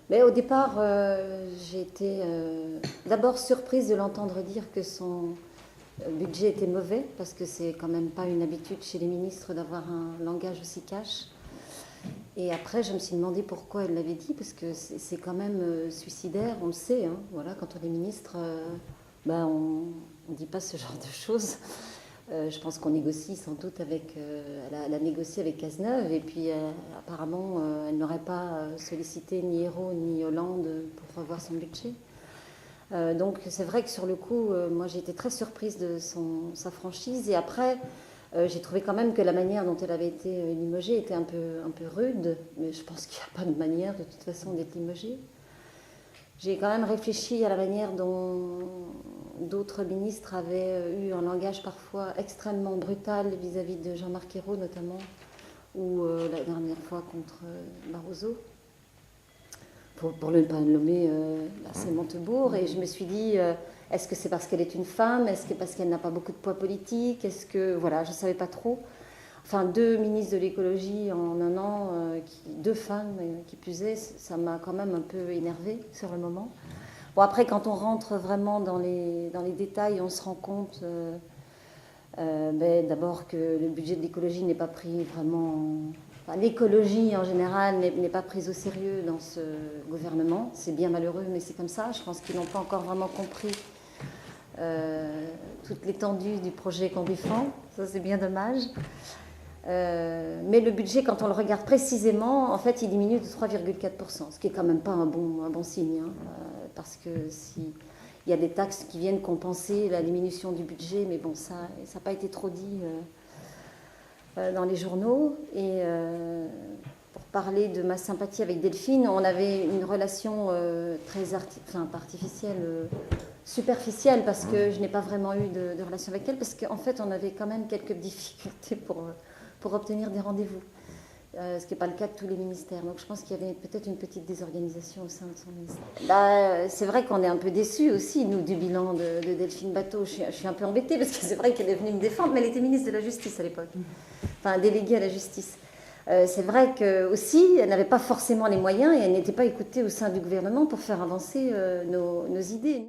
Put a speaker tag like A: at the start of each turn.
A: Mais au départ, j'ai été d'abord surprise de l'entendre dire que son budget était mauvais, parce que c'est quand même pas une habitude chez les ministres d'avoir un langage aussi cash. Et après, je me suis demandé pourquoi elle l'avait dit, parce que c'est quand même suicidaire, on le sait. Hein. Voilà, quand on est ministre, ben on ne dit pas ce genre de choses. Je pense qu'on négocie sans doute avec. Elle a négocié avec Cazeneuve, et puis apparemment, elle n'aurait pas sollicité ni Hérault ni Hollande pour revoir son budget. Donc c'est vrai que sur le coup, moi j'ai été très surprise de sa franchise. Et après, j'ai trouvé quand même que la manière dont elle avait été limogée était un peu rude. Mais je pense qu'il n'y a pas de manière de toute façon d'être limogée. J'ai quand même réfléchi à la manière dont d'autres ministres avaient eu un langage parfois extrêmement brutal vis-à-vis de Jean-Marc Ayrault notamment, ou la dernière fois contre Barroso, pour ne pas nommer Marcel Montebourg. Et je me suis dit, est-ce que c'est parce qu'elle est une femme? Est-ce que parce qu'elle n'a pas beaucoup de poids politique? Est-ce que, voilà, je ne savais pas trop. Enfin, deux ministres de l'écologie en un an, deux femmes qui plus est, ça m'a quand même un peu énervée sur le moment. Bon, après, quand on rentre vraiment dans les détails, on se rend compte d'abord que le budget de l'écologie n'est pas pris vraiment. Enfin, l'écologie en général n'est pas prise au sérieux dans ce gouvernement. C'est bien malheureux, mais c'est comme ça. Je pense qu'ils n'ont pas encore vraiment compris toute l'étendue du projet qu'on défend. Ça, c'est bien dommage. Mais le budget, quand on le regarde précisément, en fait, il diminue de 3,4%, ce qui est quand même pas un bon signe, hein, parce que si il y a des taxes qui viennent compenser la diminution du budget, mais bon, ça n'a pas été trop dit dans les journaux. Et pour parler de ma sympathie avec Delphine, on avait une relation très artificielle, superficielle, parce que je n'ai pas vraiment eu de relation avec elle, parce qu'en fait, on avait quand même quelques difficultés pour obtenir des rendez-vous, ce qui n'est pas le cas de tous les ministères. Donc je pense qu'il y avait peut-être une petite désorganisation au sein de son ministère. C'est vrai qu'on est un peu déçus aussi, nous, du bilan de Delphine Batho. Je suis un peu embêtée, parce que c'est vrai qu'elle est venue me défendre, mais elle était ministre de la Justice à l'époque, enfin déléguée à la justice. C'est vrai qu'aussi, elle n'avait pas forcément les moyens et elle n'était pas écoutée au sein du gouvernement pour faire avancer nos idées.